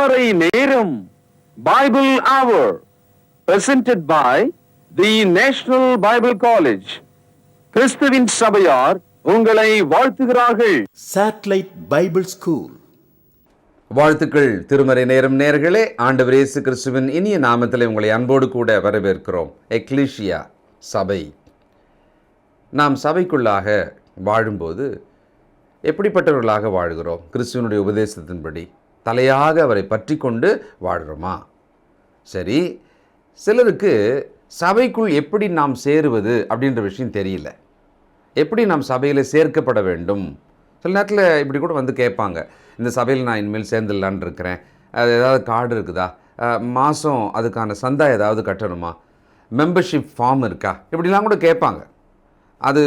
திருமறை நேரம் Bible hour presented by the National Bible College. கிறிஸ்துவின் சபையார் உங்களை வாழ்த்துகிறார்கள். Satellite Bible School. வாழ்த்துக்கள் திருமறை நேரம் நேயர்களே. ஆண்டவர் இயேசு கிறிஸ்துவின் இனிய நாமத்திலே உங்களை அன்போடு கூட வரவேற்கிறோம். எக்லீசியா சபை. நாம் சபைக்குள்ளாக வாழும்போது எப்படிப்பட்டவர்களாக வாழ்கிறோம்? கிறிஸ்துவனுடைய உபதேசத்தின்படி தலையாக அவரை பற்றி கொண்டு வாழ்கிறோமா? சரி, சிலருக்கு சபைக்குள் எப்படி நாம் சேருவது அப்படின்ற விஷயம் தெரியல. எப்படி நாம் சபையில் சேர்க்கப்பட வேண்டும்? சில நேரத்தில் இப்படி கூட வந்து கேட்பாங்க, இந்த சபையில் நான் இனிமேல் சேர்ந்துடலான்னு இருக்கிறேன், அது ஏதாவது கார்டு இருக்குதா, மாதம் அதுக்கான சந்தா ஏதாவது கட்டணுமா, மெம்பர்ஷிப் ஃபார்ம் இருக்கா, இப்படிலாம் கூட கேட்பாங்க. அது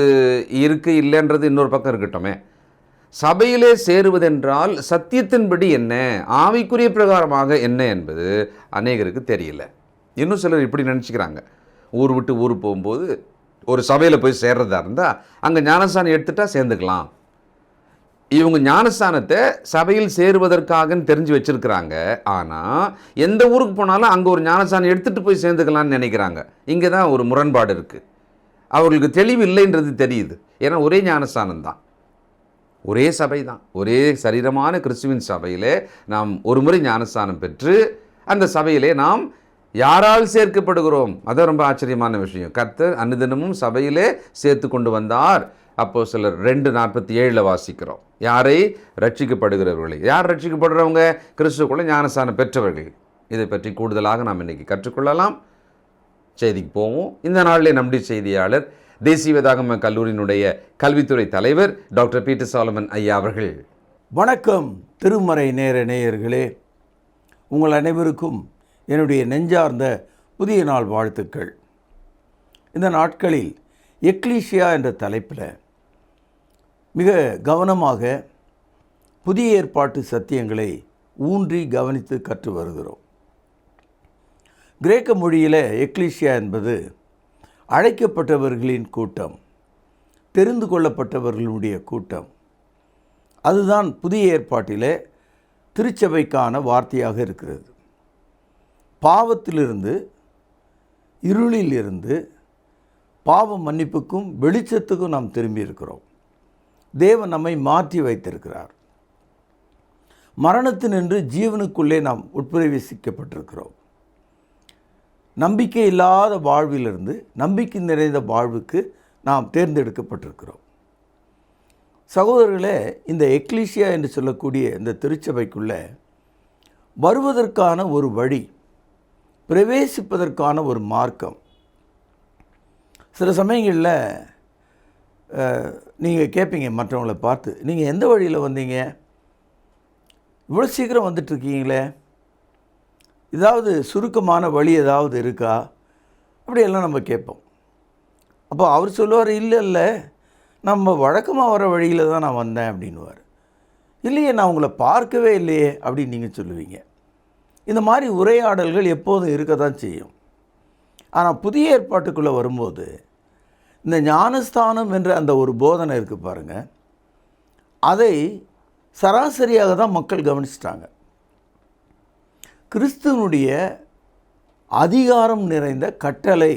இருக்குது இல்லைன்றது இன்னொரு பக்கம் இருக்கட்டுமே. சபையிலே சேருவதென்றால் சத்தியத்தின்படி என்ன, ஆவிக்குரிய பிரகாரமாக என்ன என்பது அநேகருக்கு தெரியல. இன்னும் சிலர் இப்படி நினச்சிக்கிறாங்க, ஊர் விட்டு ஊர் போகும்போது ஒரு சபையில் போய் சேர்றதா இருந்தால் அங்கே ஞானஸ்தானம் எடுத்துட்டா சேர்ந்துக்கலாம். இவங்க ஞானஸ்தானத்தை சபையில் சேருவதற்காகன்னு தெரிஞ்சு வச்சுருக்கிறாங்க. ஆனால் எந்த ஊருக்கு போனாலும் அங்கே ஒரு ஞானஸ்தானம் எடுத்துகிட்டு போய் சேர்ந்துக்கலான்னு நினைக்கிறாங்க. இங்கே தான் ஒரு முரண்பாடு இருக்குது. அவர்களுக்கு தெளிவு இல்லைன்றது தெரியுது. ஏன்னா ஒரே ஞானஸ்தானம் தான், ஒரே சபை தான், ஒரே சரீரமான கிறிஸ்துவின் சபையிலே நாம் ஒரு முறை ஞானஸ்தானம் பெற்று அந்த சபையிலே நாம் யாரால் சேர்க்கப்படுகிறோம்? அதான் ரொம்ப ஆச்சரியமான விஷயம். கர்த்தர் அனுதினமும் சபையிலே சேர்த்து கொண்டு வந்தார். அப்போஸ்தலர் 2:47 வாசிக்கிறோம். யாரை? ரட்சிக்கப்படுகிறவர்களை. யார் ரட்சிக்கப்படுறவங்க? கிறிஸ்துவுக்குள்ள ஞானஸ்தானம் பெற்றவர்கள். இதை பற்றி கூடுதலாக நாம் இன்றைக்கி கற்றுக்கொள்ளலாம். செய்திக்கு போவோம். இந்த நாளிலே நம்முடைய செய்தியாளர் தேசிய வேதாகம கல்லூரியினுடைய கல்வித்துறை தலைவர் டாக்டர் பீட்டர் சாலமன் ஐயா அவர்கள். வணக்கம் திருமறை நேர நேயர்களே, உங்கள் அனைவருக்கும் என்னுடைய நெஞ்சார்ந்த புதிய நாள் வாழ்த்துக்கள். இந்த நாட்களில் எக்லீசியா என்ற தலைப்பில் மிக கவனமாக புதிய ஏற்பாட்டு சத்தியங்களை ஊன்றி கவனித்து கற்று வருகிறோம். கிரேக்க மொழியில் எக்லீசியா என்பது அழைக்கப்பட்டவர்களின் கூட்டம், தெரிந்து கொள்ளப்பட்டவர்களுடைய கூட்டம். அதுதான் புதிய ஏற்பாட்டிலே திருச்சபைக்கான வார்த்தையாக இருக்கிறது. பாவத்திலிருந்து, இருளிலிருந்து பாவ மன்னிப்புக்கும் வெளிச்சத்துக்கும் நாம் திரும்பி இருக்கிறோம். தேவன் நம்மை மாற்றி வைத்திருக்கிறார். மரணத்தினின்று ஜீவனுக்குள்ளே நாம் உட்பிரவேசிக்கப்பட்டிருக்கிறோம். நம்பிக்கை இல்லாத வாழ்விலிருந்து நம்பிக்கை நிறைந்த வாழ்வுக்கு நாம் தேர்ந்தெடுக்கப்பட்டிருக்கிறோம். சகோதரர்களே, இந்த எக்லீசியா என்று சொல்லக்கூடிய இந்த திருச்சபைக்குள்ளே வருவதற்கான ஒரு வழி, பிரவேசிப்பதற்கான ஒரு மார்க்கம். சில சமயங்களில் நீங்கள் கேட்பீங்க மற்றவங்களை பார்த்து, நீங்கள் எந்த வழியில் வந்தீங்க, இவ்வளோ சீக்கிரம் வந்துட்டுருக்கீங்களே, ஏதாவது சுருக்கமான வழி ஏதாவது இருக்கா, அப்படியெல்லாம் நம்ம கேட்போம். அப்போ அவர் சொல்லுவார், இல்லை நம்ம வழக்கமாக வர வழியில் தான் நான் வந்தேன் அப்படின்வார். இல்லையே, நான் உங்களை பார்க்கவே இல்லையே அப்படின்னு நீங்கள் சொல்லுவீங்க. இந்த மாதிரி உரையாடல்கள் எப்போதும் இருக்க தான் செய்யும். ஆனால் புதிய ஏற்பாட்டுக்குள்ளே வரும்போது இந்த ஞானஸ்தானம் என்ற அந்த ஒரு போதனை இருக்குது பாருங்கள், அதை சராசரியாக தான் மக்கள் கவனிச்சிட்டாங்க. கிறிஸ்துவனுடைய அதிகாரம் நிறைந்த கட்டளை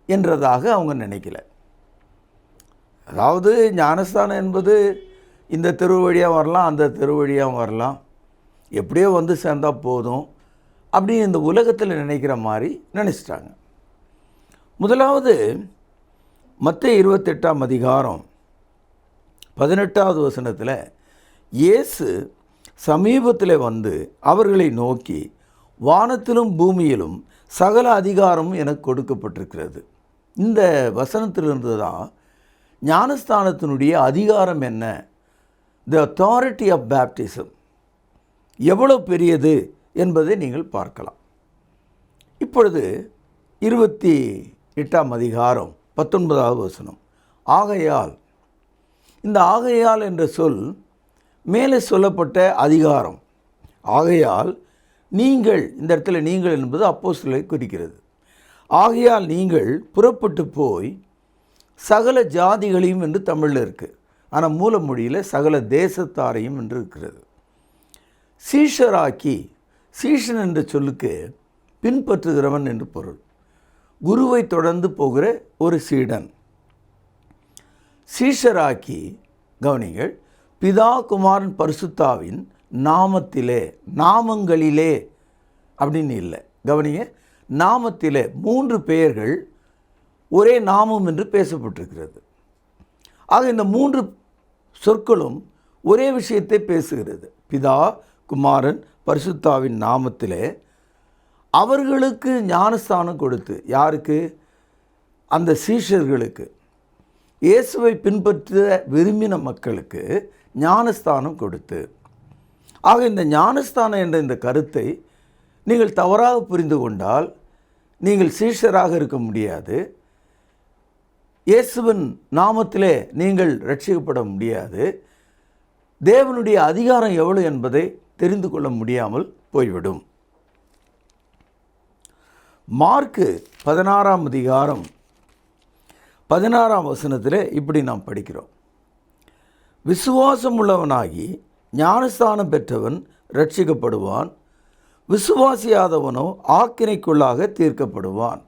என்றதாக அவங்க நினைக்கல. அதாவது ஞானஸ்தானம் என்பது இந்த தெரு வழியாக வரலாம், அந்த தெரு வழியாக வரலாம், எப்படியோ வந்து சேர்ந்தால் போதும் அப்படின்னு இந்த உலகத்தில் நினைக்கிற மாதிரி நினச்சிட்டாங்க. முதலாவது மத்தேயு 28ஆம் அதிகாரம் 18வது வசனத்தில் இயேசு சமீபத்தில் வந்து அவர்களை நோக்கி, வானத்திலும் பூமியிலும் சகல அதிகாரமும் எனக்கு கொடுக்கப்பட்டிருக்கிறது. இந்த வசனத்திலிருந்து தான் ஞானஸ்தானத்தினுடைய அதிகாரம் என்ன, தி அத்தாரிட்டி ஆஃப் பேப்டிசம் எவ்வளோ பெரியது என்பதை நீங்கள் பார்க்கலாம். இப்பொழுது 28ஆம் அதிகாரம் 19வது வசனம். ஆகையால், இந்த ஆகையால் என்ற சொல் மேலே சொல்லப்பட்ட அதிகாரம். ஆகையால் நீங்கள், இந்த இடத்துல நீங்கள் என்பது அப்போஸ்தலரை குறிக்கிறது. ஆகையால் நீங்கள் புறப்பட்டு போய் சகல ஜாதிகளையும் என்று தமிழில் இருக்குது, ஆனால் மூல மொழியில் சகல தேசத்தாரையும் என்று இருக்கிறது. சீஷராக்கி சீஷன் என்ற சொல்லுக்கு பின்பற்றுகிறவன் என்று பொருள். குருவை தொடர்ந்து போகிற ஒரு சீடன். சீஷராக்கி கவனிங்கள், பிதா குமாரன் பரிசுத்தாவின் நாமத்திலே, நாமங்களிலே அப்படின்னு இல்லை, கவனிங்க, நாமத்திலே 3 பெயர்கள் ஒரே நாமம் என்று பேசப்பட்டிருக்கிறது. ஆக இந்த 3 சொற்களும் ஒரே விஷயத்தை பேசுகிறது. பிதா குமாரன் பரிசுத்தாவின் நாமத்திலே அவர்களுக்கு ஞானஸ்தானம் கொடுத்து, யாருக்கு? அந்த சீஷர்களுக்கு, இயேசுவை பின்பற்ற விரும்பின மக்களுக்கு ஞானஸ்தானம் கொடுத்து. ஆக இந்த ஞானஸ்தானம் என்ற இந்த கருத்தை நீங்கள் தவறாக புரிந்து கொண்டால் நீங்கள் சீஷராக இருக்க முடியாது. இயேசுவின் நாமத்திலே நீங்கள் ரட்சிக்கப்பட முடியாது. தேவனுடைய அதிகாரம் எவ்வளவு என்பதை தெரிந்து கொள்ள முடியாமல் போய்விடும். மார்க்கு 16ஆம் அதிகாரம் 16ஆம் வசனத்திலே இப்படி நாம் படிக்கிறோம். விசுவாசம் உள்ளவனாகி ஞானஸ்தானம் பெற்றவன் ரட்சிக்கப்படுவான், விசுவாசியாதவனோ ஆக்கினைக்குள்ளாக தீர்க்கப்படுவான்.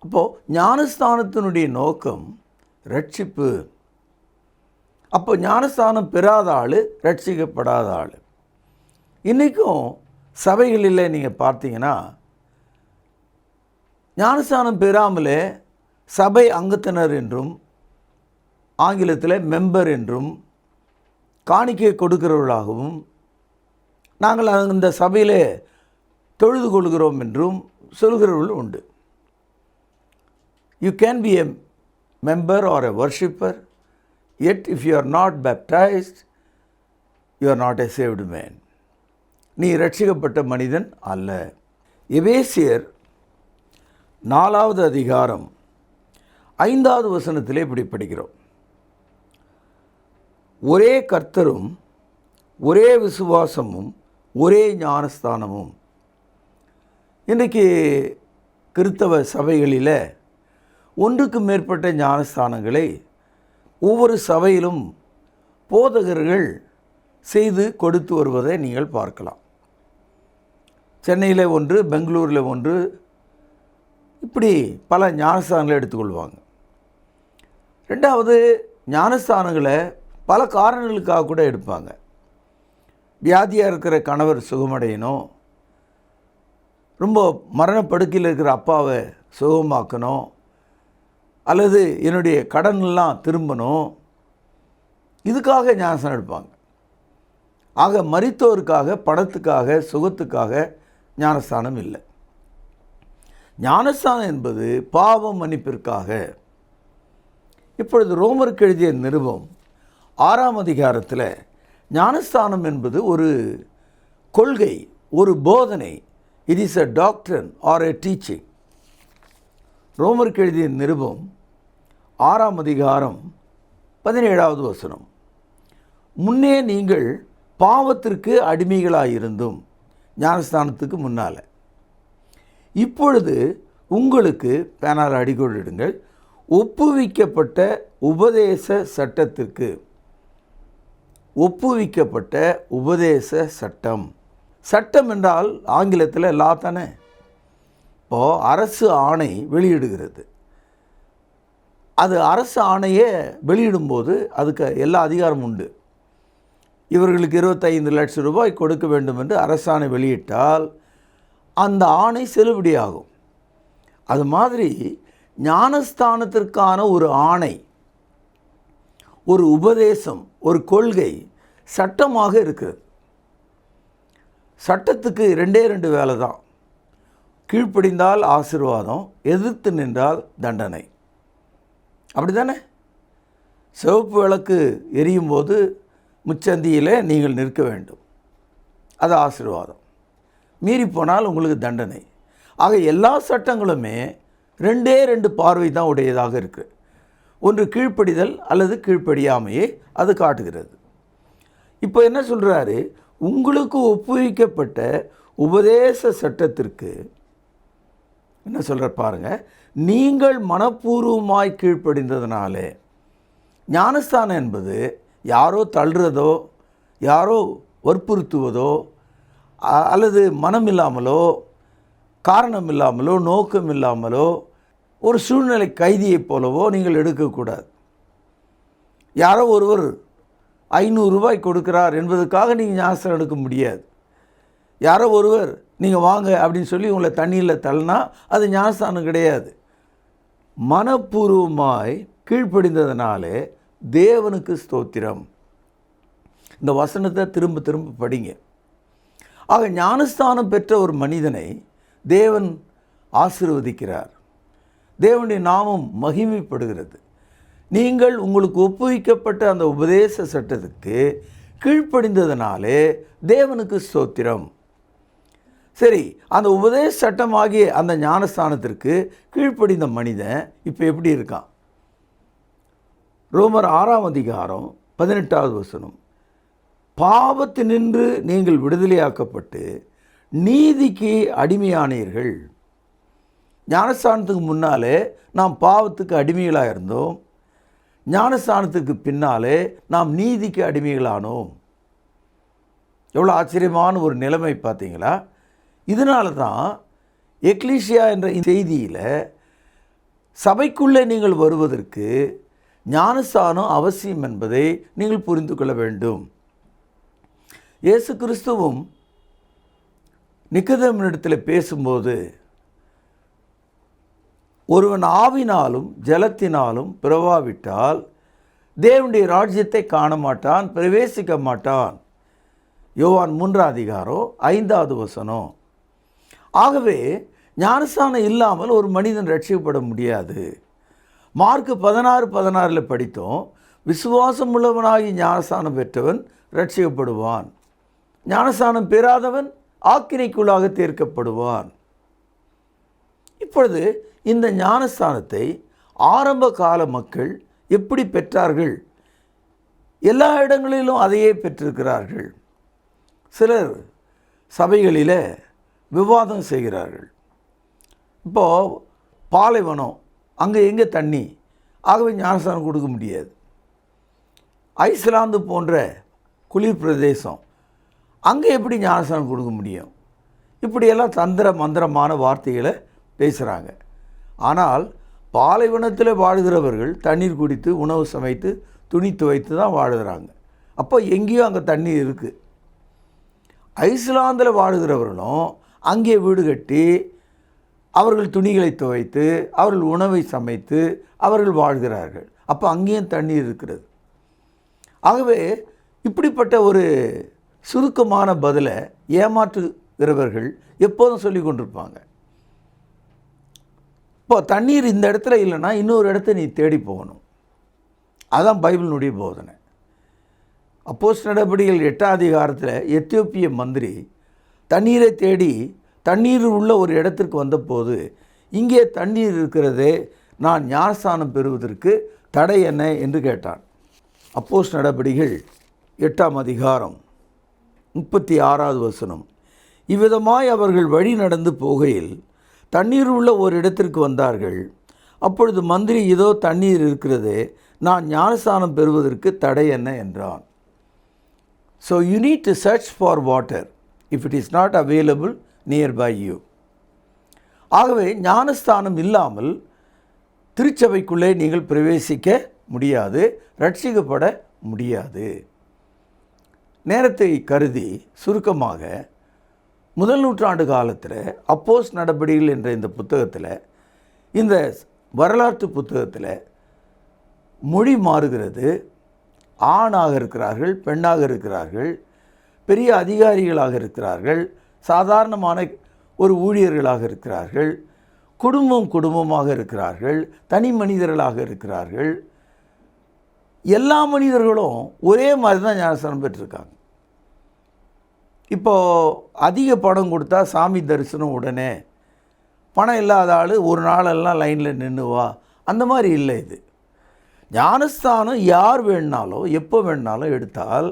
அப்போது ஞானஸ்தானத்தினுடைய நோக்கம் ரட்சிப்பு. அப்போ ஞானஸ்தானம் பெறாத ஆள் ரட்சிக்கப்படாத ஆள். இன்றைக்கும் சபைகளில் நீங்கள் பார்த்தீங்கன்னா ஞானஸ்தானம் பெறாமலே சபை அங்கத்தினர் என்றும், ஆங்கிலத்தில் மெம்பர் என்றும், காணிக்கை கொடுக்கிறவர்களாகவும், நாங்கள் அந்த சபையிலே தொழுது கொள்கிறோம் என்றும் சொல்கிறவர்கள் உண்டு. You can be a member or a worshipper, yet if you are not baptized, you are not a saved man. நீ ரட்சிக்கப்பட்ட மனிதன் அல்ல. எபேசியர் 4ஆவது அதிகாரம் 5ஆவது வசனத்திலே இப்படி படிக்கிறோம். ஒரே கர்த்தரும் ஒரே விசுவாசமும் ஒரே ஞானஸ்தானமும். இன்றைக்கு கிறிஸ்தவ சபைகளில் ஒன்றுக்கு மேற்பட்ட ஞானஸ்தானங்களை ஒவ்வொரு சபையிலும் போதகர்கள் செய்து கொடுத்து வருவதை நீங்கள் பார்க்கலாம். சென்னையில் ஒன்று, பெங்களூரில் ஒன்று, இப்படி பல ஞானஸ்தானங்களை எடுத்துக்கொள்வாங்க. ரெண்டாவது, ஞானஸ்தானங்களை பல காரணங்களுக்காக கூட எடுப்பாங்க. வியாதியாக இருக்கிற கணவர் சுகமடையணும், ரொம்ப மரணப்படுக்கையில் இருக்கிற அப்பாவை சுகமாக்கணும், அல்லது என்னுடைய கடனெல்லாம் திரும்பணும், இதுக்காக ஞானஸ்தானம் எடுப்பாங்க. ஆக மரித்தோருக்காக, பணத்துக்காக, சுகத்துக்காக ஞானஸ்தானம் இல்லை. ஞானஸ்தானம் என்பது பாவ மன்னிப்பிற்காக. இப்பொழுது ரோமருக்கு எழுதிய நிருபம் 6ஆம் அதிகாரத்தில் ஞானஸ்தானம் என்பது ஒரு கொள்கை, ஒரு போதனை. It is a doctrine or a teaching. ரோமருக்கு எழுதிய நிருபம் 6ஆம் அதிகாரம் 17ஆவது வசனம். முன்னே நீங்கள் பாவத்திற்கு அடிமைகளாயிருந்தும், ஞானஸ்தானத்துக்கு முன்னால், இப்பொழுது உங்களுக்கு, பேனால் அடிக்கோடிடுங்கள், ஒப்புவிக்கப்பட்ட உபதேச சட்டத்திற்கு. ஒப்புவிக்கப்பட்ட உபதேச சட்டம். சட்டம் என்றால் ஆங்கிலத்தில் லா தானே. இப்போது அரசு ஆணை வெளியிடுகிறது. அது அரசு ஆணையை வெளியிடும்போது அதுக்கு எல்லா அதிகாரமும் உண்டு. இவர்களுக்கு 25 லட்சம் ரூபாய் கொடுக்க வேண்டும் என்று அரசாணை வெளியிட்டால் அந்த ஆணை செல்லுபடியாகும். அது மாதிரி ஞானஸ்தானத்திற்கான ஒரு ஆணை, ஒரு உபதேசம், ஒரு கொள்கை சட்டமாக இருக்குது. சட்டத்துக்கு 2 வேலை தான். கீழ்ப்படிந்தால் ஆசீர்வாதம், எதிர்த்து நின்றால் தண்டனை. அப்படி தானே? சிவப்பு விளக்கு எரியும் போது முச்சந்தியில் நீங்கள் நிற்க வேண்டும், அது ஆசீர்வாதம். மீறி போனால் உங்களுக்கு தண்டனை. ஆக எல்லா சட்டங்களுமே 2 பார்வை தான் உடையதாக இருக்குது. ஒன்று கீழ்ப்படிதல் அல்லது கீழ்ப்படியாமையே அது காட்டுகிறது. இப்போ என்ன சொல்கிறாரு? உங்களுக்கு ஒப்புவிக்கப்பட்ட உபதேச சட்டத்திற்கு என்ன சொல்கிற பாருங்க, நீங்கள் மனப்பூர்வமாய் கீழ்ப்படிந்ததுனாலே. ஞானஸ்தானம் என்பது யாரோ தள்ளுறதோ, யாரோ வற்புறுத்துவதோ, அல்லது மனம் இல்லாமலோ காரணம் இல்லாமலோ நோக்கம் இல்லாமலோ ஒரு சூழ்நிலை கைதியைப் போலவோ நீங்கள் எடுக்கக்கூடாது. யாரோ ஒருவர் 500 ரூபாய் கொடுக்கிறார் என்பதற்காக நீங்கள் ஞானஸ்நானம் எடுக்க முடியாது. யாரோ ஒருவர் நீங்கள் வாங்க அப்படின்னு சொல்லி உங்களை தண்ணியில் தள்ளினா அது ஞானஸ்நானம் கிடையாது. மனப்பூர்வமாய் கீழ்ப்படிந்ததுனாலே தேவனுக்கு ஸ்தோத்திரம். இந்த வசனத்தை திரும்ப திரும்ப படிங்க. ஆக ஞானஸ்தானம் பெற்ற ஒரு மனிதனை தேவன் ஆசீர்வதிக்கிறார். தேவனுடைய நாமம் மகிமைப்படுகிறது. நீங்கள் உங்களுக்கு ஒப்புவிக்கப்பட்ட அந்த உபதேச சட்டத்துக்கு கீழ்ப்படிந்ததினாலே தேவனுக்கு ஸ்தோத்திரம். சரி, அந்த உபதேச சட்டமாகிய அந்த ஞானஸ்தானத்திற்கு கீழ்ப்படிந்த மனிதன் இப்போ எப்படி இருக்கான்? ரோமர் 6ஆம் அதிகாரம் 18வது வசனம், பாவத்தினின்று நீங்கள் விடுதலையாக்கப்பட்டு நீதிக்கு அடிமையானீர்கள். ஞானஸ்தானத்துக்கு முன்னாலே நாம் பாவத்துக்கு அடிமைகளாக இருந்தோம். ஞானஸ்தானத்துக்கு பின்னாலே நாம் நீதிக்கு அடிமைகளானோம். எவ்வளோ ஆச்சரியமான ஒரு நிலைமை பார்த்தீங்களா? இதனால தான் எக்லீசியா என்ற செய்தியில் சபைக்குள்ளே நீங்கள் வருவதற்கு ஞானஸ்தானம் அவசியம் என்பதை நீங்கள் புரிந்து கொள்ள வேண்டும். இயேசு கிறிஸ்துவும் நிக்கதேமினிடத்தில் பேசும்போது, ஒருவன் ஆவினாலும் ஜலத்தினாலும் பிறவாவிட்டால் தேவனுடைய ராஜ்யத்தை காண மாட்டான், பிரவேசிக்க மாட்டான். யோவான் 3ஆம் அதிகாரம் 5வது வசனம். ஆகவே ஞானஸ்நானம் இல்லாமல் ஒரு மனிதன் ரட்சிக்கப்பட முடியாது. மார்க் 16:16 படித்தோம், விசுவாசம் உள்ளவனாகி ஞானஸ்நானம் பெற்றவன் ரட்சிக்கப்படுவான், ஞானஸ்நானம் பெறாதவன் ஆக்கினைக்குள்ளாக தீர்க்கப்படுவான். இப்பொழுது இந்த ஞானஸ்தானத்தை ஆரம்ப கால மக்கள் எப்படி பெற்றார்கள்? எல்லா இடங்களிலும் அதையே பெற்றிருக்கிறார்கள். சிலர் சபைகளில் விவாதம் செய்கிறார்கள். இப்போது பாலைவனம், அங்கே எங்கே தண்ணி, ஆகவே ஞானஸ்தானம் கொடுக்க முடியாது. ஐஸ்லாந்து போன்ற குளிர் பிரதேசம், அங்கே எப்படி ஞானஸ்தானம் கொடுக்க முடியும்? இப்படியெல்லாம் தந்திர மந்திரமான வார்த்தைகளை பேசுகிறாங்க. ஆனால் பாலைவனத்தில் வாழுகிறவர்கள் தண்ணீர் குடித்து உணவு சமைத்து துணி துவைத்து தான் வாழுகிறாங்க. அப்போ எங்கேயோ அங்கே தண்ணீர் இருக்குது. ஐஸ்லாந்தில் வாழுகிறவர்களும் அங்கே வீடு கட்டி அவர்கள் துணிகளை துவைத்து அவர்கள் உணவை சமைத்து அவர்கள் வாழ்கிறார்கள். அப்போ அங்கேயும் தண்ணீர் இருக்கிறது. ஆகவே இப்படிப்பட்ட ஒரு சுருக்கமான பதிலை ஏமாற்றுகிறவர்கள் எப்போதும் சொல்லி கொண்டிருப்பாங்க. இப்போ தண்ணீர் இந்த இடத்துல இல்லைன்னா இன்னொரு இடத்த நீ தேடி போகணும். அதுதான் பைபிளினுடைய போதனை. அப்போஸ்தலர் நடபடிகள் 8ஆம் அதிகாரத்தில் எத்தியோப்பிய மந்திரி தண்ணீரை தேடி தண்ணீர் உள்ள ஒரு இடத்திற்கு வந்தபோது, இங்கே தண்ணீர் இருக்கிறதே, நான் ஞானஸ்நானம் பெறுவதற்கு தடை என்ன என்று கேட்டான். அப்போஸ்தலர் நடபடிகள் 8ஆம் அதிகாரம் 36வது வசனம், இவ்விதமாய் அவர்கள் வழி நடந்து போகையில் தண்ணீர் உள்ள ஒரு இடத்திற்கு வந்தார்கள். அப்பொழுது மந்திரி, இதோ தண்ணீர் இருக்கிறது, நான் ஞானஸ்நானம் பெறுவதற்கு தடை என்ன என்றான். So you need to search for water if it is not available nearby you. ஆகவே ஞானஸ்தானம் இல்லாமல் திருச்சபைக்குள்ளே நீங்கள் பிரவேசிக்க முடியாது, ரட்சிக்கப்பட முடியாது. நேரத்தை கருதி சுருக்கமாக, முதல் நூற்றாண்டு காலத்தில் அப்போஸ்தலர் நடபடிகள் என்ற இந்த புத்தகத்தில், இந்த வரலாற்று புத்தகத்தில் மொழி மாறுகிறது. ஆணாக இருக்கிறார்கள், பெண்ணாக இருக்கிறார்கள், பெரிய அதிகாரிகளாக இருக்கிறார்கள், சாதாரணமான ஒரு ஊழியர்களாக இருக்கிறார்கள், குடும்பமாக இருக்கிறார்கள், தனி மனிதர்களாக இருக்கிறார்கள். எல்லா மனிதர்களும் ஒரே மாதிரி தான் ஞானஸ்நானம் பெற்றிருக்காங்க. இப்போது அதிக பணம் கொடுத்தா சாமி தரிசனம் உடனே, பணம் இல்லாத ஆள் ஒரு நாளெல்லாம் லைனில் நின்றுவா, அந்த மாதிரி இல்லை. இது ஞானஸ்தானம் யார் வேணுனாலும் எப்போ வேணுனாலும் எடுத்தால்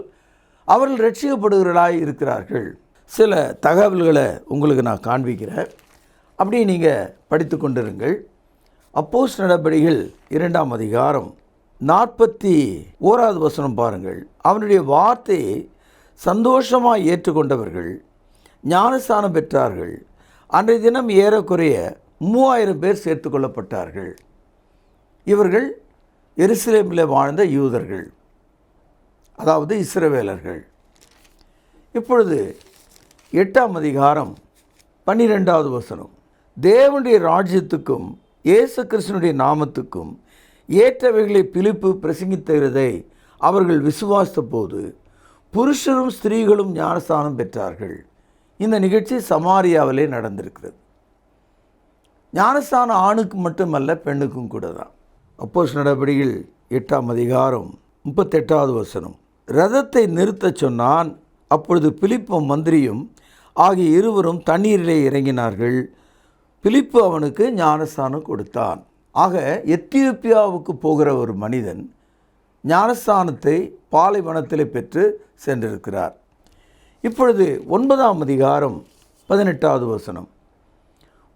அவர்கள் ரட்சிக்கப்படுகிறவர்களாய் இருக்கிறார்கள். சில தகவல்களை உங்களுக்கு நான் காண்பிக்கிறேன், அப்படியே நீங்கள் படித்து கொண்டிருங்கள். அப்போஸ்தலர் நடபடிகள் 2ஆம் அதிகாரம் 41வது வசனம் பாருங்கள். அவனுடைய வார்த்தையை சந்தோஷமாக ஏற்றுக்கொண்டவர்கள் ஞானஸ்நானம் பெற்றார்கள். அன்றைய தினம் ஏறக்குறைய 3000 பேர் சேர்த்து கொள்ளப்பட்டார்கள். இவர்கள் எருசலேமில் வாழ்ந்த யூதர்கள், அதாவது இஸ்ரவேலர்கள். இப்பொழுது 8ஆம் அதிகாரம் 12வது வசனம். தேவனுடைய ராஜ்யத்துக்கும் இயேசு கிறிஸ்துவினுடைய நாமத்துக்கும் ஏற்றவைகளை பிலிப்பு பிரசங்கித்ததை அவர்கள் விசுவாசித்த போது புருஷரும் ஸ்திரீகளும் ஞானஸ்நானம் பெற்றார்கள். இந்த நிகழ்ச்சி சமாரியாவிலே நடந்திருக்கிறது. ஞானஸ்நானம் ஆணுக்கு மட்டுமல்ல, பெண்ணுக்கும் கூட தான். அப்போஸ்தலர் நடபடிகள் 8ஆம் அதிகாரம் 38வது வசனம். ரதத்தை நிறுத்தச் சொன்னான். அப்பொழுது பிலிப்பும் மந்திரியும் ஆகிய இருவரும் தண்ணீரிலே இறங்கினார்கள். பிலிப்பு அவனுக்கு ஞானஸ்நானம் கொடுத்தான். ஆக எத்தியோப்பியாவுக்கு போகிற ஒரு மனிதன் ஞானஸ்நானத்தை பாலைவனத்தில் பெற்று சென்றிருக்கிறார். இப்பொழுது 9ஆம் அதிகாரம் 18வது வசனம்.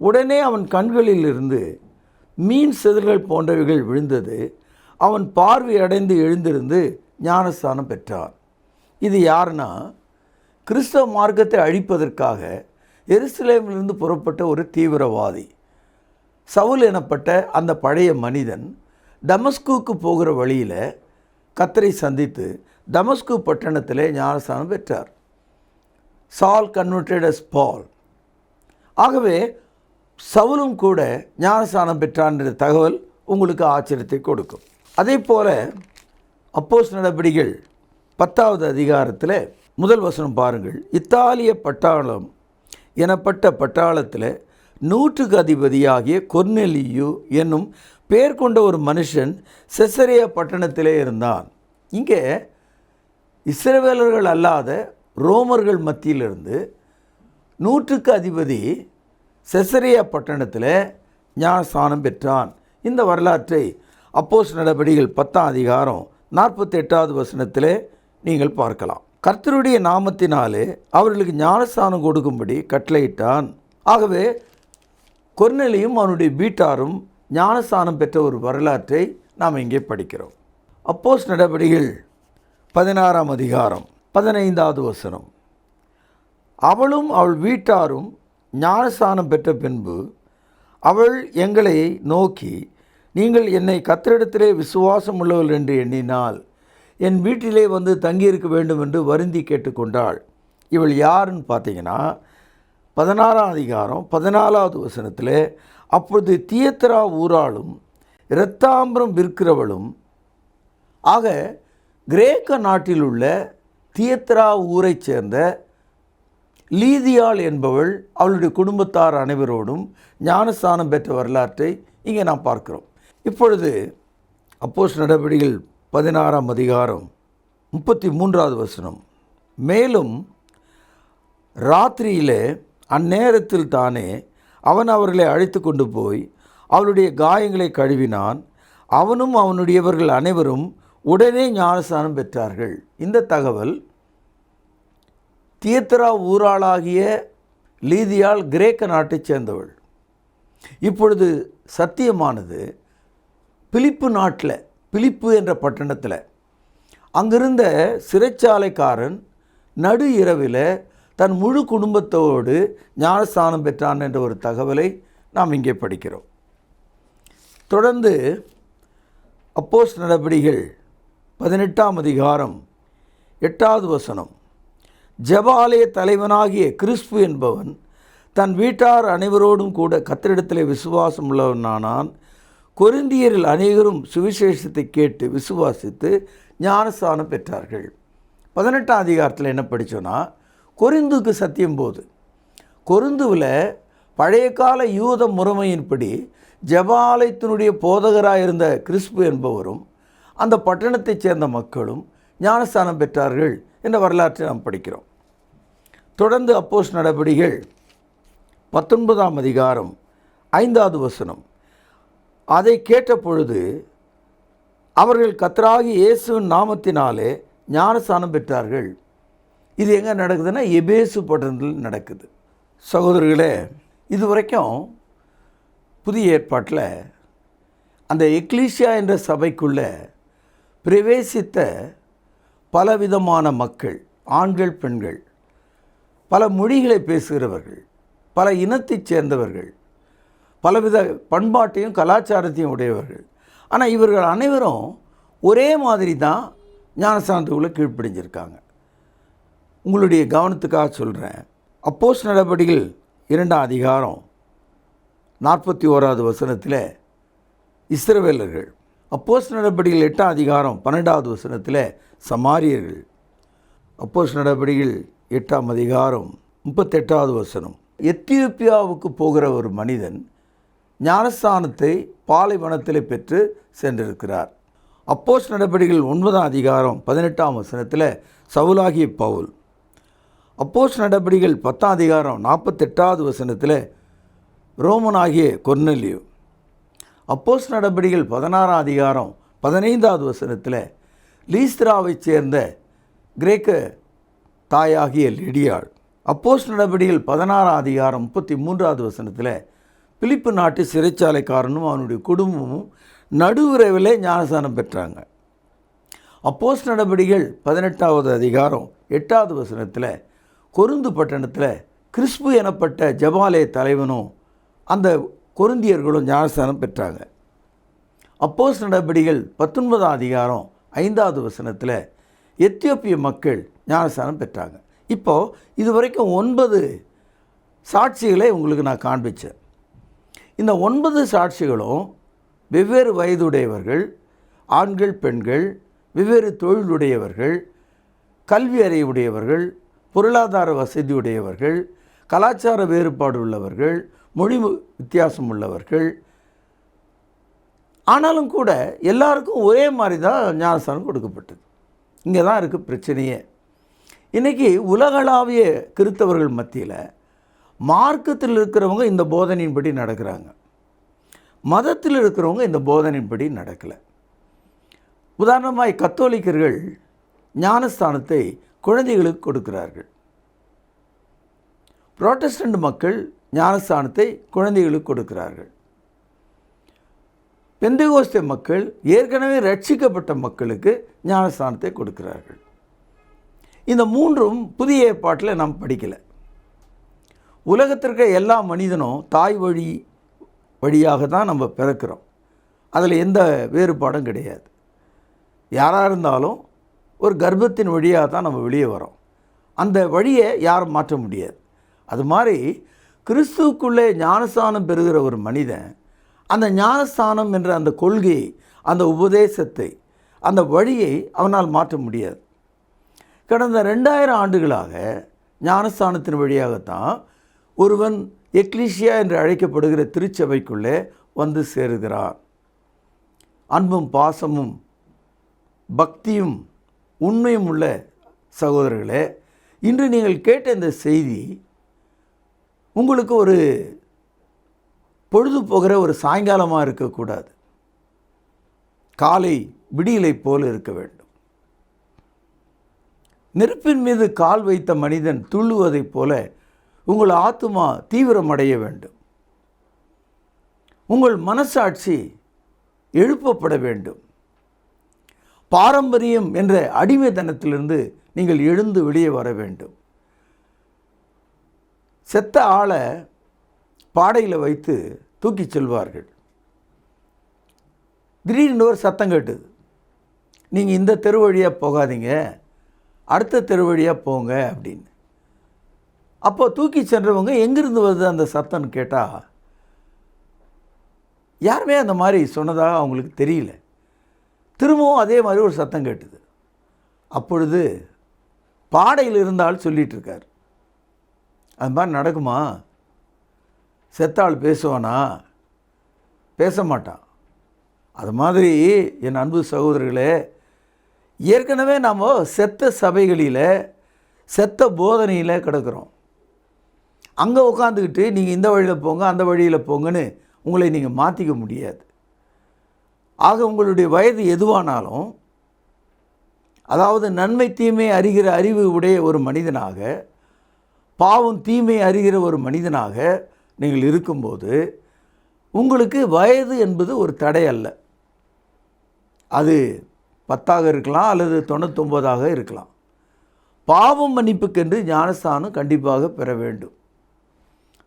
உடனே அவன் கண்களிலிருந்து மீன் செதில்கள் போன்றவைகள் விழுந்தது. அவன் பார்வை அடைந்து எழுந்திருந்து ஞானஸ்நானம் பெற்றான். இது யாருன்னா, கிறிஸ்தவ மார்க்கத்தை அழிப்பதற்காக எருசலேமிலிருந்து புறப்பட்ட ஒரு தீவிரவாதி சவுல் எனப்பட்ட அந்த பழைய மனிதன் தமஸ்குக்கு போகிற வழியில் கர்த்தரை சந்தித்து தமஸ்கு பட்டணத்திலே ஞானஸ்நானம் பெற்றார். சால் கன்வெர்டட் as பால். ஆகவே சவுலும் கூட ஞானஸ்நானம் பெற்றான் என்ற தகவல் உங்களுக்கு ஆச்சரியத்தை கொடுக்கும். அதே போல் அப்போஸ்தலர் நடபடிகள் 10வது அதிகாரத்தில் முதல் வசனம் பாருங்கள். இத்தாலிய பட்டாளம் எனப்பட்ட பட்டாளத்தில் 100க்கு அதிபதியாகிய கொர்நேலியு என்னும் பேர் கொண்ட ஒரு மனுஷன் செசரியா பட்டணத்திலே இருந்தான். இங்கே இஸ்ரவேலர்கள் அல்லாத ரோமர்கள் மத்தியிலிருந்து 100க்கு அதிபதி செசரியா பட்டணத்தில் ஞானஸ்நானம் பெற்றான். இந்த வரலாற்றை அப்போஸ்தலர் நடபடிகள் 10ஆம் அதிகாரம் 48வது வசனத்திலே நீங்கள் பார்க்கலாம். கர்த்தருடைய நாமத்தினாலே அவர்களுக்கு ஞானஸ்நானம் கொடுக்கும்படி கட்டளையிட்டான். ஆகவே கொர்நேலியும் அவனுடைய வீட்டாரும் ஞானஸ்நானம் பெற்ற ஒரு வரலாற்றை நாம் இங்கே படிக்கிறோம். அப்போஸ்தலர் நடபடிகள் 16ஆம் அதிகாரம் 15வது வசனம். அவளும் அவள் வீட்டாரும் ஞானஸ்நானம் பெற்ற பின்பு அவள் எங்களை நோக்கி, நீங்கள் என்னை கர்த்தரிடத்திலே விசுவாசம் உள்ளவர்கள் என்று எண்ணினால் என் வீட்டிலே வந்து தங்கியிருக்க வேண்டும் என்று வருந்தி கேட்டுக்கொண்டாள். இவள் யாருன்னு பார்த்தீங்கன்னா 16ஆம் அதிகாரம் 14வது வசனத்தில், அப்பொழுது தியத்திரா ஊராளும் இரத்தாம்பரம் விற்கிறவளும் ஆக கிரேக்க நாட்டில் உள்ள தியத்திரா ஊரைச் சேர்ந்த லீதியாள் என்பவள் அவளுடைய குடும்பத்தார் அனைவரோடும் ஞானஸ்நானம் பெற்ற வரலாற்றை இங்கே நாம் பார்க்கிறோம். இப்பொழுது அப்போஸ்தலர் நடபடிகள் 16ஆம் அதிகாரம் 33வது வசனம். மேலும் ராத்திரியிலே அந்நேரத்தில் தானே அவன் அவர்களை அழைத்து கொண்டு போய் அவளுடைய காயங்களை கழுவினான். அவனும் அவனுடையவர்கள் அனைவரும் உடனே ஞானஸ்நானம் பெற்றார்கள். இந்த தகவல் தியத்திரா ஊராளாகிய லீதியாள் கிரேக்க நாட்டைச் சேர்ந்தவள். இப்பொழுது சத்தியமானது பிலிப்பு நாட்டில், பிலிப்பு என்ற பட்டணத்தில் அங்கிருந்த சிறைச்சாலைக்காரன் நடு இரவில் தன் முழு குடும்பத்தோடு ஞானஸ்நானம் பெற்றான் என்ற ஒரு தகவலை நாம் இங்கே படிக்கிறோம். தொடர்ந்து அப்போஸ்தலர் நடபடிகள் 18ஆம் அதிகாரம் 8வது வசனம். ஜெப ஆலய தலைவனாகிய கிறிஸ்பு என்பவன் தன் வீட்டார் அனைவரோடும் கூட கர்த்தரிடத்திலே விசுவாசம் உள்ளவனானான். கொரிந்தியரில் அநேகரும் சுவிசேஷத்தை கேட்டு விசுவாசித்து ஞானஸ்நானம் பெற்றார்கள். 18ஆம் அதிகாரத்தில் என்ன படித்தோன்னா, கொரிந்துக்கு சத்தியம் போது கொரிந்துவில் பழைய கால யூத முறைமையின்படி ஜெபாலயத்தினுடைய போதகராக இருந்த கிறிஸ்பு என்பவரும் அந்த பட்டணத்தைச் சேர்ந்த மக்களும் ஞானஸ்நானம் பெற்றார்கள் என்ற வரலாற்றை நாம் படிக்கிறோம். தொடர்ந்து அப்போஸ்தலர் நடபடிகள் 19ஆம் அதிகாரம் 5வது வசனம். அதை கேட்ட பொழுது அவர்கள் கர்த்தராகிய இயேசுவின் நாமத்தினாலே ஞானஸ்நானம் பெற்றார்கள். இது எங்கே நடக்குதுன்னா எபேசு பட்டணத்தில் நடக்குது. சகோதரர்களே, இதுவரைக்கும் புதிய ஏற்பாட்டில் அந்த எக்லீசியா என்ற சபைக்குள்ளே பிரவேசித்த பலவிதமான மக்கள், ஆண்கள் பெண்கள், பல மொழிகளை பேசுகிறவர்கள், பல இனத்தைச் சேர்ந்தவர்கள், பலவித பண்பாட்டையும் கலாச்சாரத்தையும் உடையவர்கள். ஆனால் இவர்கள் அனைவரும் ஒரே மாதிரி தான் ஞானஸ்நானத்துக்குள்ளே கீழ்ப்படிஞ்சிருக்காங்க. உங்களுடைய கவனத்துக்காக சொல்கிறேன். அப்போஸ்தலர் நடபடிகள் 2ஆம் அதிகாரம் 41வது வசனத்தில் இஸ்ரவேலர்கள், அப்போஸ்தலர் நடபடிகள் 8ஆம் அதிகாரம் 12வது வசனத்தில் சமாரியர்கள், அப்போஸ்தலர் நடபடிகள் 8ஆம் அதிகாரம் 38வது வசனம், எத்தியோப்பியாவுக்கு போகிற ஒரு மனிதன் ஞானஸ்நானத்தை பாலைவனத்தில் பெற்று சென்றிருக்கிறார். அப்போஸ்தலர் நடபடிகள் 9ஆம் அதிகாரம் 18ஆம் வசனத்தில் சவுலாகிய பவுல், அப்போஸ்தலர் நடபடிகள் 10ஆம் அதிகாரம் 48வது வசனத்தில் ரோமனாகிய கொர்நேலியு, அப்போஸ்தலர் நடபடிகள் 16ஆம் அதிகாரம் 15வது வசனத்தில் லீஸ்திராவைச் சேர்ந்த கிரேக்க தாயாகிய லிடியாள், அப்போஸ்தலர் நடபடிகள் 16ஆம் அதிகாரம் 33வது வசனத்தில் பிலிப்பு நாட்டு சிறைச்சாலைக்காரனும் அவனுடைய குடும்பமும் நடுவுறவிலே ஞானஸ்நானம் பெற்றாங்க. அப்போஸ்தலர் நடபடிகள் 18வது அதிகாரம் 8வது வசனத்தில் கொருந்து பட்டணத்தில் கிறிஸ்பு எனப்பட்ட ஜபாலே தலைவனும் அந்த கொருந்தியர்களும் ஞானஸ்நானம் பெற்றாங்க. அப்போஸ்தலர் நடபடிகள் 19ஆம் அதிகாரம் 5வது வசனத்தில் எத்தியோப்பிய மக்கள் ஞானஸ்நானம் பெற்றாங்க. இப்போது இதுவரைக்கும் 9 சாட்சிகளை உங்களுக்கு நான் காண்பித்தேன். இந்த 9 சாட்சிகளும் வெவ்வேறு வயதுடையவர்கள், ஆண்கள், பெண்கள், வெவ்வேறு தொழிலுடையவர்கள், கல்வி அறிவுடையவர்கள், பொருளாதார வசதியுடையவர்கள், கலாச்சார வேறுபாடு உள்ளவர்கள், மொழி வித்தியாசம் உள்ளவர்கள். ஆனாலும் கூட எல்லாருக்கும் ஒரே மாதிரி தான் ஞானஸ்நானம் கொடுக்கப்பட்டது. இங்கே தான் இருக்குது பிரச்சனையே. இன்றைக்கி உலகளாவிய கிறிஸ்தவர்கள் மத்தியில் மார்க்கத்தில் இருக்கிறவங்க இந்த போதனையின்படி நடக்கிறாங்க, மதத்தில் இருக்கிறவங்க இந்த போதனையின்படி நடக்கலை. உதாரணமாய் கத்தோலிக்கர்கள் ஞானஸ்தானத்தை குழந்தைகளுக்கு கொடுக்கிறார்கள். புரோட்டஸ்டன்ட் மக்கள் ஞானஸ்தானத்தை குழந்தைகளுக்கு கொடுக்கிறார்கள். பெந்தேகோஸ்தே மக்கள் ஏற்கனவே ரட்சிக்கப்பட்ட மக்களுக்கு ஞானஸ்தானத்தை கொடுக்கிறார்கள். இந்த மூன்றும் புதிய ஏற்பாட்டில் நாம் படிக்கலை. உலகத்திற்கு எல்லா மனிதனும் தாய் வழியாக தான் நம்ம பிறக்கிறோம். அதில் எந்த வேறுபாடும் கிடையாது. யாராக இருந்தாலும் ஒரு கர்ப்பத்தின் வழியாக தான் நம்ம வெளியே வரோம். அந்த வழியை யாரும் மாற்ற முடியாது. அது மாதிரி கிறிஸ்துவுக்குள்ளே ஞானஸ்தானம் பெறுகிற ஒரு மனிதன் அந்த ஞானஸ்தானம் என்ற அந்த கொள்கையை, அந்த உபதேசத்தை, அந்த வழியை அவனால் மாற்ற முடியாது. கடந்த 2000 ஆண்டுகளாக ஞானஸ்தானத்தின் வழியாகத்தான் ஒருவன் எக்லீசியா என்று அழைக்கப்படுகிற திருச்சபைக்குள்ளே வந்து சேருகிறார். அன்பும் பாசமும் பக்தியும் உண்மையும் உள்ள சகோதரர்களே, இன்று நீங்கள் கேட்ட இந்த செய்தி உங்களுக்கு ஒரு பொழுது போகிற ஒரு சாயங்காலமாக இருக்கக்கூடாது. காலை விடியலை போல இருக்க வேண்டும். நெருப்பின் மீது கால் வைத்த மனிதன் துள்ளுவதைப் போல உங்கள் ஆத்துமா தீவிரமடைய வேண்டும். உங்கள் மனசாட்சி எழுப்பப்பட வேண்டும். பாரம்பரியம் என்ற அடிமைத்தனத்திலிருந்து நீங்கள் எழுந்து வெளியே வர வேண்டும். செத்த ஆளை பாடையில் வைத்து தூக்கி செல்வார்கள். திடீர்னு ஒரு சத்தம் கேட்டுது, நீங்கள் இந்த தெரு வழியாக போகாதீங்க, அடுத்த தெரு வழியாக போங்க அப்படின்னு. அப்போ தூக்கி சென்றவங்க எங்கிருந்து வருது அந்த சத்தம்னு கேட்டால் யாருமே அந்த மாதிரி சொன்னதாக அவங்களுக்கு தெரியல. திரும்பவும் அதே மாதிரி ஒரு சத்தம் கேட்டுது. அப்பொழுது பாடையில் இருந்தால் சொல்லிகிட்ருக்கார், அது மாதிரி நடக்குமா? செத்தாள் பேசுவானா? பேச மாட்டான். அது மாதிரி என் அன்பு சகோதரர்களே, ஏற்கனவே நாம் செத்த சபைகளில் செத்த போதனையில் கிடக்கிறோம். அங்கே உட்காந்துக்கிட்டு நீங்கள் இந்த வழியில் போங்க, அந்த வழியில் போங்கன்னு உங்களை நீங்கள் மாற்றிக்க முடியாது. ஆக உங்களுடைய வயது எதுவானாலும், அதாவது நன்மை தீமை அறிகிற அறிவு உடைய ஒரு மனிதனாக, பாவம் தீமை அறிகிற ஒரு மனிதனாக நீங்கள் இருக்கும்போது உங்களுக்கு வயது என்பது ஒரு தடை அல்ல. அது 10ஆக இருக்கலாம் அல்லது 99ஆக இருக்கலாம். பாவம் மன்னிப்புக்கென்று ஞானஸ்தானம் கண்டிப்பாக பெற வேண்டும்.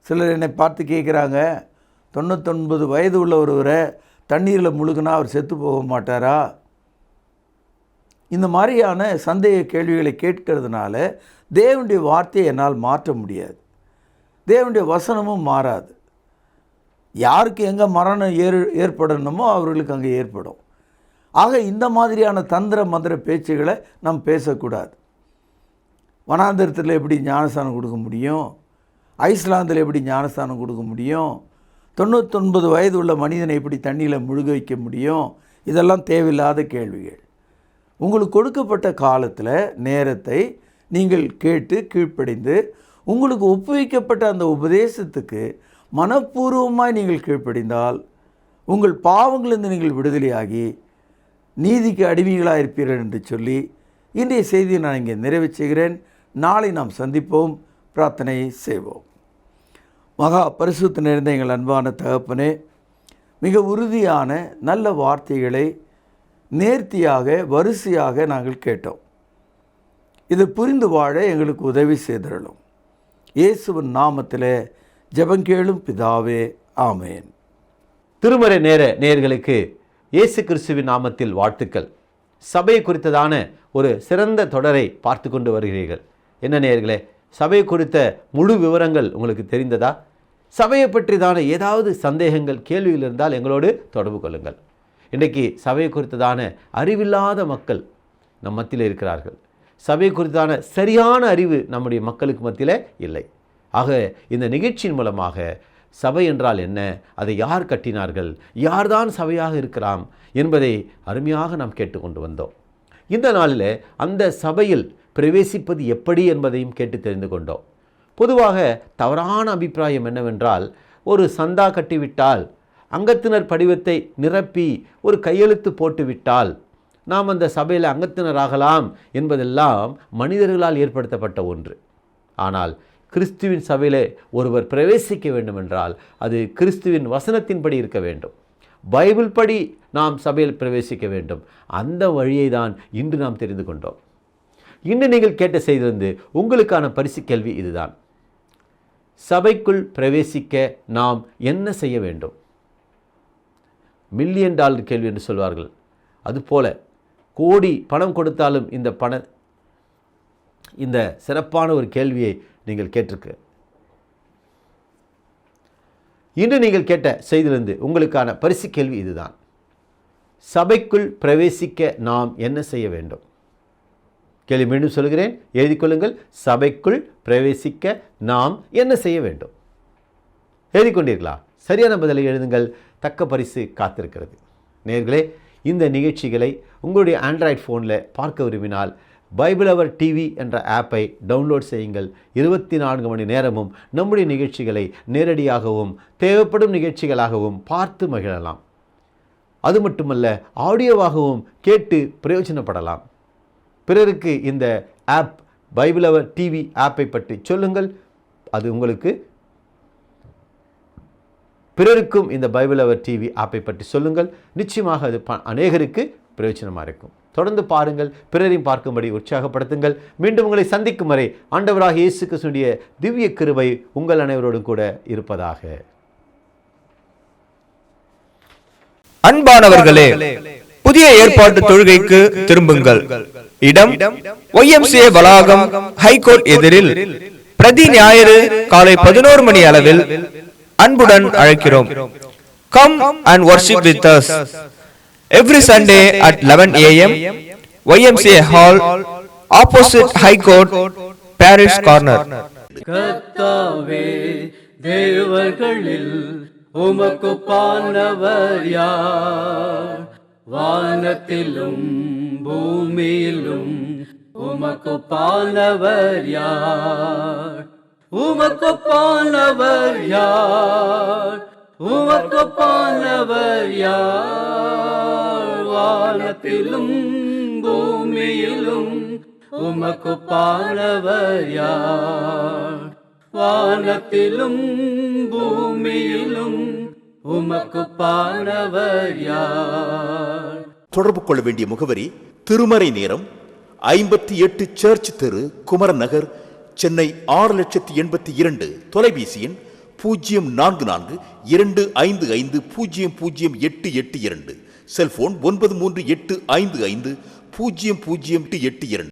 சிலர் என்னை பார்த்து கேட்குறாங்க, 99 வயது உள்ள ஒருவரை தண்ணீரில் முழுகுனா அவர் செத்து போக மாட்டாரா? இந்த மாதிரியான சந்தேக கேள்விகளை கேட்கறதுனால தேவனுடைய வார்த்தையை என்னால் மாற்ற முடியாது, தேவனுடைய வசனமும் மாறாது. யாருக்கு எங்கே மரணம் ஏற்படணுமோ அவர்களுக்கு அங்கே ஏற்படும். ஆக இந்த மாதிரியான தந்திர மந்திர பேச்சுகளை நாம் பேசக்கூடாது. வனாந்தரத்தில் எப்படி ஞானஸ்தானம் கொடுக்க முடியும்? ஐஸ்லாந்தில் எப்படி ஞானஸ்தானம் கொடுக்க முடியும்? 99 வயது உள்ள மனிதனை எப்படி தண்ணியில் முழுக வைக்க முடியும்? இதெல்லாம் தேவையில்லாத கேள்விகள். உங்களுக்கு கொடுக்கப்பட்ட காலத்தில் நேரத்தை நீங்கள் கேட்டு கீழ்ப்படிந்து உங்களுக்கு ஒப்புவிக்கப்பட்ட அந்த உபதேசத்துக்கு மனப்பூர்வமாய் நீங்கள் கீழ்ப்படிந்தால் உங்கள் பாவங்களிலிருந்து நீங்கள் விடுதலையாகி நீதிக்கு அடிமைகளாக இருப்பீர்கள் என்று சொல்லி இன்றைய செய்தியை நான் இங்கே நிறைவு செய்கிறேன். நாளை நாம் சந்திப்போம், பிரார்த்தனை செய்வோம். மகா பரிசுத்த நிறைந்த எங்கள் அன்பான தகப்பனே, மிக உறுதியான நல்ல வார்த்தைகளை நேர்த்தியாக வரிசையாக நாங்கள் கேட்டோம். இது புரிந்து வாழ எங்களுக்கு உதவி செய்திருளும். இயேசுவின் நாமத்திலே ஜெபங்கேளும் பிதாவே, ஆமேன். திருமறை நேயர்களுக்கு இயேசு கிறிஸ்துவின் நாமத்தில் வாழ்த்துக்கள். சபை குறித்ததான ஒரு சிறந்த தொடரை பார்த்து கொண்டு வருகிறீர்கள். என்ன நேயர்களே, சபை குறித்த முழு விவரங்கள் உங்களுக்கு தெரிந்ததா? சபையை பற்றிதான ஏதாவது சந்தேகங்கள், கேள்விகள் இருந்தால் எங்களோடு தொடர்பு கொள்ளுங்கள். இன்றைக்கு சபை குறித்ததான அறிவில்லாத மக்கள் நம் மத்தியில் இருக்கிறார்கள். சபை குறித்தான சரியான அறிவு நம்முடைய மக்களுக்கு மத்தியில் இல்லை. ஆக இந்த நிகழ்ச்சியின் மூலமாக சபை என்றால் என்ன, அதை யார் கட்டினார்கள், யார்தான் சபையாக இருக்கலாம் என்பதை அருமையாக நாம் கேட்டுக்கொண்டு வந்தோம். இந்த நாளில் அந்த சபையில் பிரவேசிப்பது எப்படி என்பதையும் கேட்டு தெரிந்து கொண்டோம். பொதுவாக தவறான அபிப்பிராயம் என்னவென்றால், ஒரு சந்தா கட்டிவிட்டால், அங்கத்தினர் படிவத்தை நிரப்பி ஒரு கையெழுத்து போட்டுவிட்டால் நாம் அந்த சபையில் அங்கத்தினராகலாம் என்பதெல்லாம் மனிதர்களால் ஏற்படுத்தப்பட்ட ஒன்று. ஆனால் கிறிஸ்துவின் சபையிலே ஒருவர் பிரவேசிக்க வேண்டும் என்றால் அது கிறிஸ்துவின் வசனத்தின்படி இருக்க வேண்டும். பைபிள் படி நாம் சபையில் பிரவேசிக்க வேண்டும். அந்த வழியை தான் இன்று நாம் தெரிந்து கொண்டோம். இன்று நீங்கள் கேட்ட செய்திருந்து உங்களுக்கான பரிசு கேள்வி இதுதான். சபைக்குள் பிரவேசிக்க நாம் என்ன செய்ய வேண்டும்? $1 மில்லியன் கேள்வி என்று சொல்வார்கள். அதுபோல கோடி பணம் கொடுத்தாலும் இந்த சிறப்பான ஒரு கேள்வியை நீங்கள் கேட்டிருக்கு. இன்று நீங்கள் கேட்ட செய்தியிலிருந்து உங்களுக்கான பரிசு கேள்வி இதுதான். சபைக்குள் பிரவேசிக்க நாம் என்ன செய்ய வேண்டும்? கேள்வி மீண்டும் சொல்கிறேன், எழுதி கொள்ளுங்கள். சபைக்குள் பிரவேசிக்க நாம் என்ன செய்ய வேண்டும்? எழுதி கொண்டீர்களா? சரியான பதிலை எழுதுங்கள். தக்க பரிசு காத்திருக்கிறது. நேயர்களே, இந்த நிகழ்ச்சிகளை உங்களுடைய ஆண்ட்ராய்டு ஃபோனில் பார்க்க விரும்பினால் பைபிள் அவர் டிவி என்ற ஆப்பை டவுன்லோட் செய்யுங்கள். 24 மணி நேரமும் நம்முடைய நிகழ்ச்சிகளை நேரடியாகவும் தேவைப்படும் நிகழ்ச்சிகளாகவும் பார்த்து மகிழலாம். அது மட்டுமல்ல, ஆடியோவாகவும் கேட்டு பிரயோஜனப்படலாம். பிறருக்கு இந்த ஆப் பைபிள் அவர் டிவி ஆப்பை பற்றி சொல்லுங்கள். அது உங்களுக்கு பிறருக்கும் இந்த பைபிள் அவர் டிவி ஆப்பை பற்றி சொல்லுங்கள். நிச்சயமாக அது அநேகருக்கு பிரயோஜனமாக இருக்கும். தொடர்ந்து பாருங்கள், பிறரையும் பார்க்கும்படி உற்சாகப்படுத்துங்கள். மீண்டும் உங்களை சந்திக்கும் வரை ஆண்டவராக இயேசு கிறிஸ்துவின் திவ்ய கிருபை உங்கள் அனைவரோடும் கூட இருப்பதாக. அன்பானவர்களே, புதிய ஏற்பாட்டு தொழுகைக்கு திரும்புங்கள். இடம் YMCA வளாகம், ஹைகோர்ட் எதிரில், பிரதி ஞாயிறு காலை 11 மணி அளவில் அன்புடன் அழைக்கிறோம். Come and worship with us every Sunday at 11 a.m. YMCA Hall, opposite High Court, Parish Corner. கர்த்தாவே, தேவர்களில் உமக்குப்பானவர் யார்? வானத்திலும் பூமியிலும் உமக்குப்பானவர் யார்? உமக்குப்பானவர் யார்? உமக்குப்பானவர் யார்? வானத்திலும் பூமியிலும் உமக்குப்பானவர் யார்? வானத்திலும் பூமியிலும் உமக்குப்பானவர் யார்? தொடர்பு கொள்ள வேண்டிய முகவரி: திருமறை நேரம், 58 சர்ச் தெரு, குமரன் நகர், சென்னை 6,82,000. தொலைபேசி எண் 044255008882. செல்போன் 9385500882.